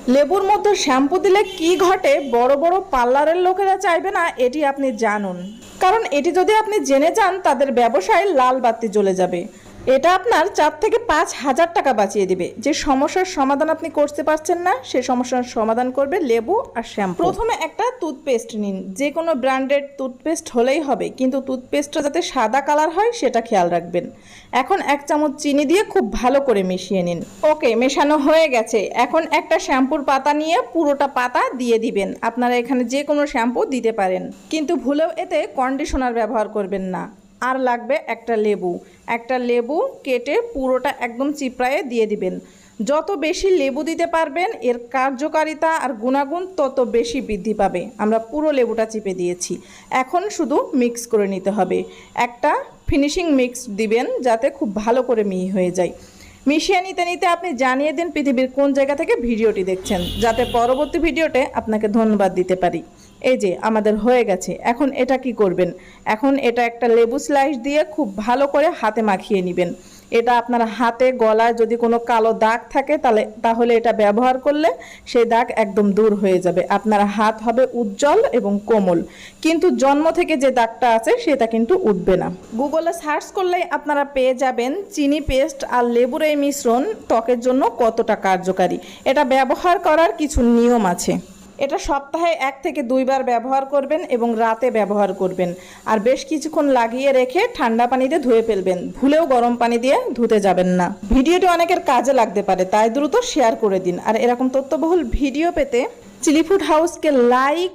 লেবুর মধ্যে শ্যাম্পু দিলে কি ঘটে বড় বড় পার্লারের লোকেরা চাইবে না এটি আপনি জানুন, কারণ এটি যদি আপনি জেনে যান তাদের ব্যবসায় লাল বাতি জ্বলে যাবে। এটা আপনার 4 থেকে 5 হাজার টাকা বাঁচিয়ে দিবে। যে সমস্যার সমাধান আপনি করতে পারছেন না সে সমস্যার সমাধান করবে লেবু আর শ্যাম্পু। প্রথমে একটা টুথপেস্ট নিন, যে কোনো ব্র্যান্ডেড টুথপেস্ট হলেই হবে, কিন্তু টুথপেস্টটা যাতে সাদা কালার হয় সেটা খেয়াল রাখবেন। এখন 1 চামচ চিনি দিয়ে খুব ভালো করে মিশিয়ে নিন। ওকে, মেশানো হয়ে গেছে। এখন একটা শ্যাম্পুর পাতা নিয়ে পুরোটা পাতা দিয়ে দিবেন। আপনারা এখানে যে কোনো শ্যাম্পু দিতে পারেন, কিন্তু ভুলেও এতে কন্ডিশনার ব্যবহার করবেন না। আর লাগবে একটা লেবু কেটে পুরোটা একদম চিপড়ায়ে দিয়ে দিবেন। যত বেশি লেবু দিতে পারবেন এর কার্যকারিতা আর গুণাগুণ তত বেশি বৃদ্ধি পাবে। আমরা পুরো লেবুটা চিপে দিয়েছি। এখন শুধু মিক্স করে নিতে হবে। একটা ফিনিশিং মিক্স দিবেন যাতে খুব ভালো করে মিহি হয়ে যায়। মিশিয়ে নিতে নিতে আপনি জানিয়ে দিন পৃথিবীর কোন জায়গা থেকে ভিডিওটি দেখছেন, যাতে পরবর্তী ভিডিওতে আপনাকে ধন্যবাদ দিতে পারি। এই যে আমাদের হয়ে গেছে। এখন এটা কি করবেন? এখন এটা একটা লেবু স্লাইস দিয়ে খুব ভালো করে হাতে মাখিয়ে নেবেন। এটা আপনার হাতে গলায় যদি কোনো কালো দাগ থাকে তাহলে এটা ব্যবহার করলে সেই দাগ একদম দূর হয়ে যাবে। আপনার হাত হবে উজ্জ্বল এবং কোমল, কিন্তু জন্ম থেকে যে দাগটা আছে সেটা কিন্তু উঠবে না। গুগলে সার্চ করলেই আপনারা পেয়ে যাবেন চিনি পেস্ট আর লেবুর এই মিশ্রণ ত্বকের জন্য কতটা কার্যকারী। এটা ব্যবহার করার কিছু নিয়ম আছে। এটা সপ্তাহে 1 থেকে 2 বার ব্যবহার করবেন এবং রাতে ব্যবহার করবেন। আর বেশ কিছুক্ষণ লাগিয়ে রেখে ঠান্ডা পানিতে ধুয়ে ফেলবেন। ভুলেও গরম পানি দিয়ে ধুতে যাবেন না। ভিডিওটি অনেকের কাজে লাগতে পারে, তাই দ্রুত শেয়ার করে দিন। আর এরকম তথ্যবহুল ভিডিও পেতে চিলি ফুড হাউসকে লাইক,